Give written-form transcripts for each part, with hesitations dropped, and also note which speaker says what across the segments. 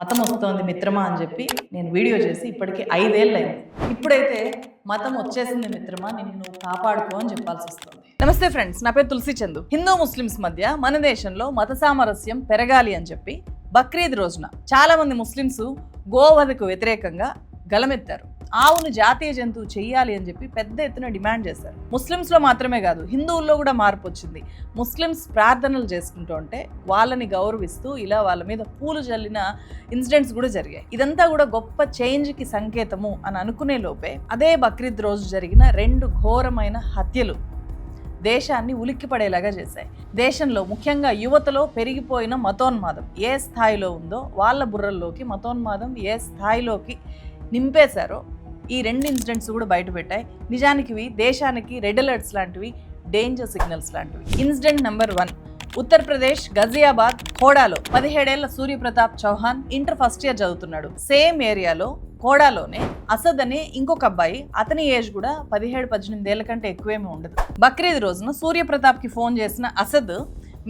Speaker 1: మతం వస్తోంది మిత్రమా అని చెప్పి నేను వీడియో చేసి ఇప్పటికి 5 ఏళ్ళయింది. ఇప్పుడైతే మతం వచ్చేసింది మిత్రమా, నిన్ను నువ్వు కాపాడుకో అని చెప్పాల్సి వస్తుంది. నమస్తే ఫ్రెండ్స్, నా పేరు తులసి చందు. హిందూ ముస్లిమ్స్ మధ్య మన దేశంలో మత సామరస్యం పెరగాలి అని చెప్పి బక్రీద్ రోజున చాలా మంది ముస్లిమ్స్ గోవధకు వ్యతిరేకంగా గలమెత్తారు. ఆవును జాతీయ జంతువు చెయ్యాలి అని చెప్పి పెద్ద ఎత్తున డిమాండ్ చేశారు. ముస్లిమ్స్లో మాత్రమే కాదు, హిందువుల్లో కూడా మార్పు వచ్చింది. ముస్లిమ్స్ ప్రార్థనలు చేసుకుంటూ ఉంటే వాళ్ళని గౌరవిస్తూ ఇలా వాళ్ళ మీద పూలు జల్లిన ఇన్సిడెంట్స్ కూడా జరిగాయి. ఇదంతా కూడా గొప్ప చేంజ్కి సంకేతము అని అనుకునే లోపే అదే బక్రీద్ రోజు జరిగిన 2 ఘోరమైన హత్యలు దేశాన్ని ఉలిక్కిపడేలాగా చేశాయి. దేశంలో ముఖ్యంగా యువతలో పెరిగిపోయిన మతోన్మాదం ఏ స్థాయిలో ఉందో వాళ్ళ బుర్రల్లోకి మతోన్మాదం ఏ స్థాయిలోకి నింపేశారో ఈ 2 ఇన్సిడెంట్స్ కూడా బయటపెట్టాయి. నిజానికి ఇవి దేశానికి రెడ్ అలర్ట్స్ లాంటివి, డేంజర్ సిగ్నల్స్ లాంటివి. ఇన్సిడెంట్ నెంబర్ 1, ఉత్తరప్రదేశ్ గజియాబాద్ ఖోడాలో 17 ఏళ్ల Surya Pratap Chauhan inter first year చదువుతున్నాడు. సేమ్ ఏరియాలో ఖోడాలోనే అసద్ అనే ఇంకొక అబ్బాయి, అతని ఏజ్ కూడా 17-18 ఏళ్ల కంటే ఎక్కువేమీ ఉండదు. బక్రీద్ రోజున సూర్యప్రతాప్కి ఫోన్ చేసిన అసద్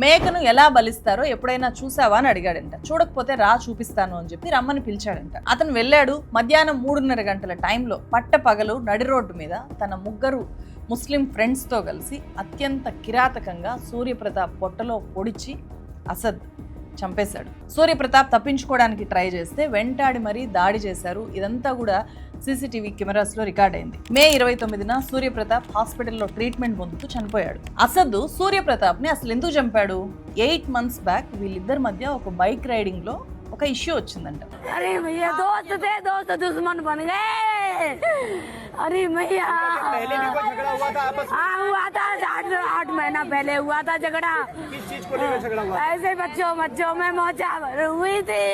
Speaker 1: మేకను ఎలా బలిస్తారో ఎప్పుడైనా చూసావా అని అడిగాడంట. చూడకపోతే రా చూపిస్తాను అని చెప్పి రమ్మని పిలిచాడంట. అతను వెళ్ళాడు. మధ్యాహ్నం 3:30 గంటల టైంలో పట్టపగలు నడి రోడ్డు మీద తన 3 ముస్లిం ఫ్రెండ్స్తో కలిసి అత్యంత కిరాతకంగా సూర్యప్రతాప్ పొట్టలో పొడిచి అసద్ చంపేశాడు. సూర్యప్రతాప్ తప్పించుకోవడానికి ట్రై చేస్తే వెంటాడి మరీ దాడి చేశారు. ఇదంతా కూడా సీసీటీవీ కెమెరాస్లో రికార్డ్ అయింది. మే 29న సూర్యప్రతాప్ హాస్పిటల్లో ట్రీట్మెంట్ పొందుతూ చనిపోయాడు. అసద్ సూర్యప్రతాప్ని అసలు ఎందుకు చంపాడు? 8 months బ్యాక్ వీళ్ళిద్దరి మధ్య ఒక బైక్ రైడింగ్ లో ఒక ఇష్యూ వచ్చిందంట.
Speaker 2: अरे भैया दोस्त थे, दोस्त दुश्मन बन गए। अरे भैया
Speaker 3: पहले भी कोई झगड़ा हुआ था आपस में?
Speaker 2: हाँ हुआ था, 8 महीना पहले हुआ था झगड़ा।
Speaker 3: किस चीज को लेकर झगड़ा हुआ?
Speaker 2: ऐसे बच्चों में मौजा हुई थी।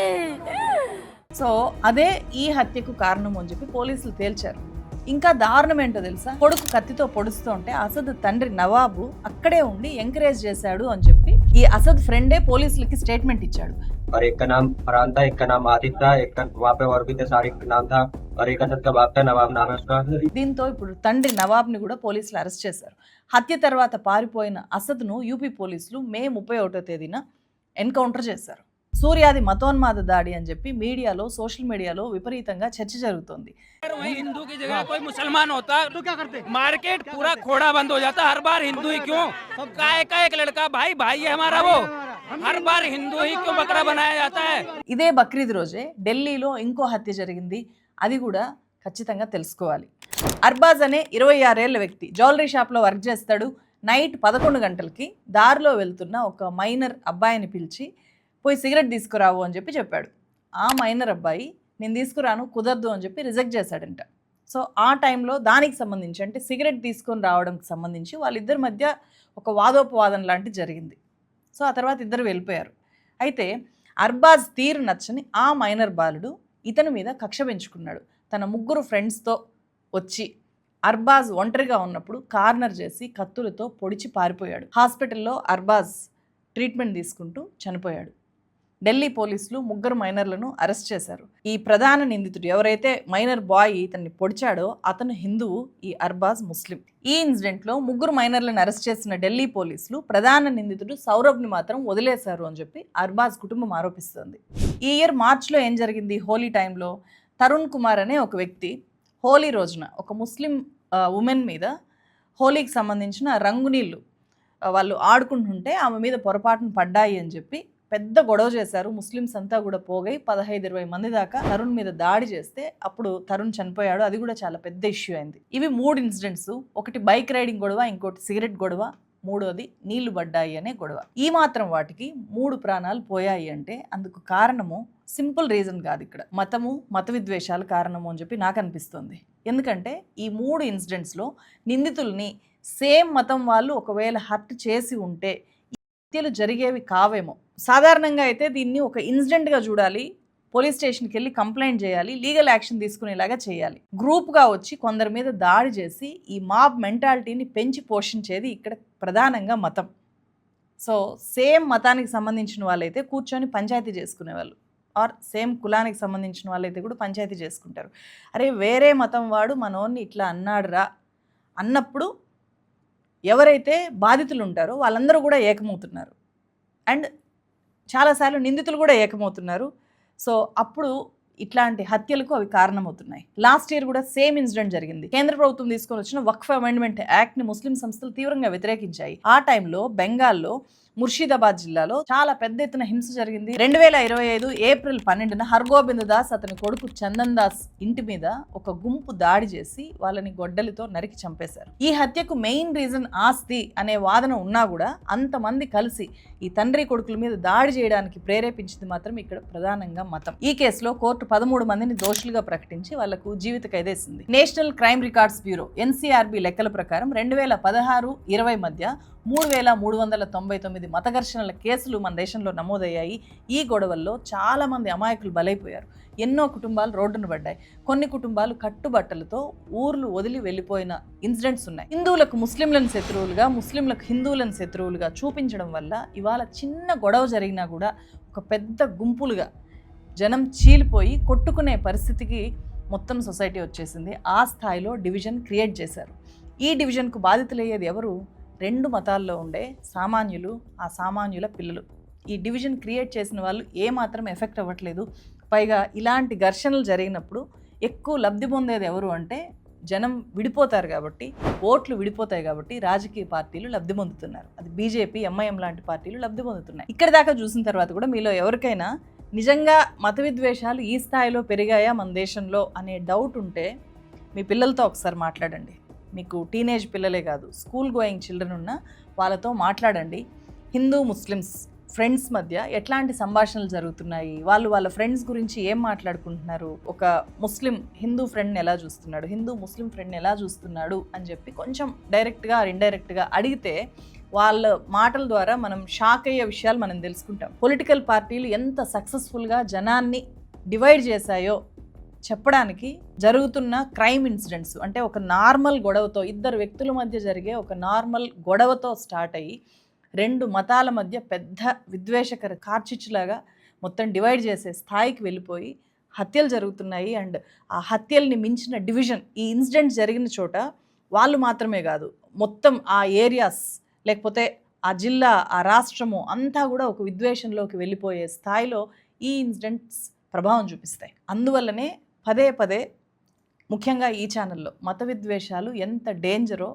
Speaker 1: సో అదే ఈ హత్యకు కారణం అని చెప్పి పోలీసులు తేల్చారు. ఇంకా దారుణం ఏంటో తెలుసా? కొడుకు కత్తితో పొడుస్తూ ఉంటే అసద్ తండ్రి నవాబు అక్కడే ఉండి ఎంకరేజ్ చేశాడు అని చెప్పి ఈ అసద్ ఫ్రెండే పోలీసులకి స్టేట్మెంట్ ఇచ్చాడు.
Speaker 4: और एक का नाम फरहान था, एक का नाम आतिफ था, एक का वहाँ पे और भी थे, सारिक नाम था, और एक असद का बाप था, नवाब नाम है उसका।
Speaker 1: దీంతో ఇప్పుడు తండ్రి నవాబ్ని కూడా పోలీసులు అరెస్ట్ చేశారు. హత్య తర్వాత పారిపోయిన అసద్ను యూపీ పోలీసులు మే 31వ తేదీన ఎన్కౌంటర్ చేశారు. సూర్యాది మతోన్మాద దాడి అని చెప్పి మీడియాలో, సోషల్ మీడియాలో విపరీతంగా చర్చ జరుగుతోంది.
Speaker 5: वही हिंदू की जगह कोई मुसलमान होता तो क्या करते? मार्केट पूरा खोड़ा बंद हो जाता। हर बार हिंदू ही क्यों? काय का एक लड़का भाई है हमारा, वो हर बार हिंदू ही क्यों बकरा बनाया जाता है?
Speaker 1: ఇదే బక్రీద్ రోజే ఢిల్లీలో ఇంకో హత్య జరిగింది. అది కూడా ఖచ్చితంగా తెలుసుకోవాలి. అర్బాజ్ అనే 26 ఏళ్ల వ్యక్తి జ్యువెలరీ షాప్లో వర్క్ చేస్తాడు. నైట్ 11 గంటలకి దారిలో వెళ్తున్న ఒక మైనర్ అబ్బాయిని పిలిచి పోయి సిగరెట్ తీసుకురావు అని చెప్పాడు. ఆ మైనర్ అబ్బాయి నేను తీసుకురాను, కుదరదు అని చెప్పి రిజెక్ట్ చేశాడంట. సో ఆ టైంలో దానికి సంబంధించి, అంటే సిగరెట్ తీసుకొని రావడానికి సంబంధించి వాళ్ళిద్దరి మధ్య ఒక వాదోపవాదం లాంటిది జరిగింది. సో ఆ తర్వాత ఇద్దరు వెళ్ళిపోయారు. అయితే అర్బాజ్ తీరు నచ్చని ఆ మైనర్ బాలుడు ఇతని మీద కక్ష పెంచుకున్నాడు. తన 3 ఫ్రెండ్స్తో వచ్చి అర్బాజ్ ఒంటరిగా ఉన్నప్పుడు కార్నర్ చేసి కత్తులతో పొడిచి పారిపోయాడు. హాస్పిటల్లో అర్బాజ్ ట్రీట్మెంట్ తీసుకుంటూ చనిపోయాడు. ఢిల్లీ పోలీసులు 3 మైనర్లను అరెస్ట్ చేశారు. ఈ ప్రధాన నిందితుడు ఎవరైతే మైనర్ బాయ్ ఇతన్ని పొడిచాడో అతను హిందువు, ఈ అర్బాజ్ ముస్లిం. ఈ ఇన్సిడెంట్లో 3 మైనర్లను అరెస్ట్ చేసిన ఢిల్లీ పోలీసులు ప్రధాన నిందితుడు సౌరభ్ని మాత్రం వదిలేశారు అని చెప్పి అర్బాజ్ కుటుంబం ఆరోపిస్తోంది. ఈ ఇయర్ మార్చ్లో ఏం జరిగింది? హోలీ టైంలో తరుణ్ కుమార్ అనే ఒక వ్యక్తి హోలీ రోజున ఒక ముస్లిం ఉమెన్ మీద హోలీకి సంబంధించిన రంగు నీళ్ళు వాళ్ళు ఆడుకుంటుంటే ఆమె మీద పొరపాటును పడ్డాయి అని చెప్పి పెద్ద గొడవ చేశారు. ముస్లిమ్స్ అంతా కూడా పోగై 15-20 మంది దాకా తరుణ్ మీద దాడి చేస్తే అప్పుడు తరుణ్ చనిపోయాడు. అది కూడా చాలా పెద్ద ఇష్యూ అయింది. ఇవి 3 ఇన్సిడెంట్స్. ఒకటి బైక్ రైడింగ్ గొడవ, ఇంకోటి సిగరెట్ గొడవ, మూడోది నీళ్లు పడ్డాయి అనే గొడవ. ఈ మాత్రం వాటికి 3 ప్రాణాలు పోయాయి అంటే అందుకు కారణము సింపుల్ రీజన్ కాదు. ఇక్కడ మతము, మత విద్వేషాలు కారణము అని చెప్పి నాకు అనిపిస్తుంది. ఎందుకంటే ఈ 3 ఇన్సిడెంట్స్లో నిందితుల్ని సేమ్ మతం వాళ్ళు ఒకవేళ హర్ట్ చేసి ఉంటే ఈ హత్యలు జరిగేవి కావేమో. సాధారణంగా అయితే దీన్ని ఒక ఇన్సిడెంట్గా చూడాలి, పోలీస్ స్టేషన్కి వెళ్ళి కంప్లైంట్ చేయాలి, లీగల్ యాక్షన్ తీసుకునేలాగా చేయాలి. గ్రూప్గా వచ్చి కొందరి మీద దాడి చేసి ఈ మాబ్ మెంటాలిటీని పెంచి పోషించేది ఇక్కడ ప్రధానంగా మతం. సో సేమ్ మతానికి సంబంధించిన వాళ్ళైతే కూర్చొని పంచాయతీ చేసుకునేవాళ్ళు, ఆర్ సేమ్ కులానికి సంబంధించిన వాళ్ళైతే కూడా పంచాయతీ చేసుకుంటారు. అరే వేరే మతం వాడు మనోన్ని ఇట్లా అన్నాడురా అన్నప్పుడు ఎవరైతే బాధితులు ఉంటారో వాళ్ళందరూ కూడా ఏకమవుతున్నారు. అండ్ చాలాసార్లు నిందితులు కూడా ఏకమవుతున్నారు. సో అప్పుడు ఇట్లాంటి హత్యలకు అవి కారణమవుతున్నాయి. లాస్ట్ ఇయర్ కూడా సేమ్ ఇన్సిడెంట్ జరిగింది. కేంద్ర ప్రభుత్వం తీసుకొని వచ్చిన వక్ఫ్ అమెండ్మెంట్ యాక్ట్ ని ముస్లిం సంస్థలు తీవ్రంగా వ్యతిరేకించాయి. ఆ టైంలో బెంగాల్లో ముర్షిదాబాద్ జిల్లాలో చాలా పెద్ద ఎత్తున హింస జరిగింది. 2025 ఏప్రిల్ 12న హర్గోబింద్ దాస్ అతని కొడుకు చందన్ దాస్ ఇంటి మీద ఒక గుంపు దాడి చేసి వాళ్ళని గొడ్డలితో నరికి చంపేశారు. ఈ హత్యకు మెయిన్ రీజన్ ఆస్తి అనే వాదన ఉన్నా కూడా అంతమంది కలిసి ఈ తండ్రి కొడుకుల మీద దాడి చేయడానికి ప్రేరేపించింది మాత్రం ఇక్కడ ప్రధానంగా మతం. ఈ కేసులో కోర్టు 13 మందిని దోషులుగా ప్రకటించి వాళ్లకు జీవిత ఖైదేసింది. National crime records bureau NCRB లెక్కల ప్రకారం 2016-20 మధ్య 3,399 మత ఘర్షణల కేసులు మన దేశంలో నమోదయ్యాయి. ఈ గొడవల్లో చాలా మంది అమాయకులు బలైపోయారు. ఎన్నో కుటుంబాలు రోడ్డున పడ్డాయి. కొన్ని కుటుంబాలు కట్టుబట్టలతో ఊర్లు వదిలి వెళ్ళిపోయిన ఇన్సిడెంట్స్ ఉన్నాయి. హిందువులకు ముస్లింలను శత్రువులుగా, ముస్లింలకు హిందువులను శత్రువులుగా చూపించడం వల్ల ఇవాళ చిన్న గొడవ జరిగినా కూడా ఒక పెద్ద గుంపులుగా జనం చీలిపోయి కొట్టుకునే పరిస్థితికి మొత్తం సొసైటీ వచ్చేసింది. ఆ స్థాయిలో డివిజన్ క్రియేట్ చేశారు. ఈ డివిజన్కు బాధితులయ్యేది ఎవరు? 2 మతాల్లో ఉండే సామాన్యులు, ఆ సామాన్యుల పిల్లలు. ఈ డివిజన్ క్రియేట్ చేసిన వాళ్ళు ఏమాత్రం ఎఫెక్ట్ అవ్వట్లేదు. పైగా ఇలాంటి ఘర్షణలు జరిగినప్పుడు ఎక్కువ లబ్ధి పొందేది ఎవరు అంటే జనం విడిపోతారు కాబట్టి, ఓట్లు విడిపోతాయి కాబట్టి రాజకీయ పార్టీలు లబ్ధి పొందుతున్నారు. అది బీజేపీ, MIM లాంటి పార్టీలు లబ్ధి పొందుతున్నాయి. ఇక్కడ దాకా చూసిన తర్వాత కూడా మీలో ఎవరికైనా నిజంగా మత విద్వేషాలు ఈ స్థాయిలో పెరిగాయా మన దేశంలో అనే డౌట్ ఉంటే మీ పిల్లలతో ఒకసారి మాట్లాడండి. మీకు టీనేజ్ పిల్లలే కాదు, స్కూల్ గోయింగ్ చిల్డ్రన్ ఉన్న వాళ్ళతో మాట్లాడండి. హిందూ ముస్లిమ్స్ ఫ్రెండ్స్ మధ్య ఎట్లాంటి సంభాషణలు జరుగుతున్నాయి, వాళ్ళు వాళ్ళ ఫ్రెండ్స్ గురించి ఏం మాట్లాడుకుంటున్నారు, ఒక ముస్లిం హిందూ ఫ్రెండ్ని ఎలా చూస్తున్నాడు, హిందూ ముస్లిం ఫ్రెండ్ని ఎలా చూస్తున్నాడు అని చెప్పి కొంచెం డైరెక్ట్గా ఇండైరెక్ట్గా అడిగితే వాళ్ళ మాటల ద్వారా మనం షాక్ అయ్యే విషయాలు మనం తెలుసుకుంటాం. పొలిటికల్ పార్టీలు ఎంత సక్సెస్ఫుల్గా జనాన్ని డివైడ్ చేశాయో చెప్పడానికి జరుగుతున్న క్రైమ్ ఇన్సిడెంట్స్ అంటే ఒక నార్మల్ గొడవతో, 2 వ్యక్తుల మధ్య జరిగే ఒక నార్మల్ గొడవతో స్టార్ట్ అయ్యి 2 మతాల మధ్య పెద్ద విద్వేషకర కార్చిచ్చులాగా మొత్తం డివైడ్ చేసే స్థాయికి వెళ్ళిపోయి హత్యలు జరుగుతున్నాయి. అండ్ ఆ హత్యల్ని మించిన డివిజన్ ఈ ఇన్సిడెంట్ జరిగిన చోట వాళ్ళు మాత్రమే కాదు, మొత్తం ఆ ఏరియాస్ లేకపోతే ఆ జిల్లా, ఆ రాష్ట్రము అంతా కూడా ఒక విద్వేషంలోకి వెళ్ళిపోయే స్థాయిలో ఈ ఇన్సిడెంట్స్ ప్రభావం చూపిస్తాయి. అందువల్లనే పదే పదే ముఖ్యంగా ఈ ఛానల్లో మత విద్వేషాలు ఎంత డేంజరో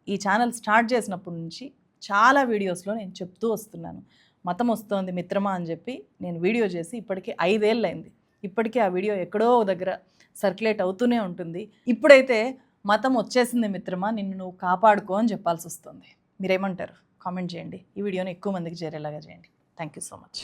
Speaker 1: ఈ ఛానల్ స్టార్ట్ చేసినప్పటి నుంచి చాలా వీడియోస్లో నేను చెప్తూ వస్తున్నాను. మతం వస్తోంది మిత్రమా అని చెప్పి నేను వీడియో చేసి ఇప్పటికీ 5 ఏళ్ళు అయింది. ఇప్పటికీ ఆ వీడియో ఎక్కడో దగ్గర సర్క్యులేట్ అవుతూనే ఉంటుంది. ఇప్పుడైతే మతం వచ్చేసింది మిత్రమా, నిన్ను నువ్వు కాపాడుకో అని చెప్పాల్సి వస్తుంది. మీరేమంటారు? కామెంట్ చేయండి. ఈ వీడియోని ఎక్కువ మందికి చేరేలాగా చేయండి. Thank you so much.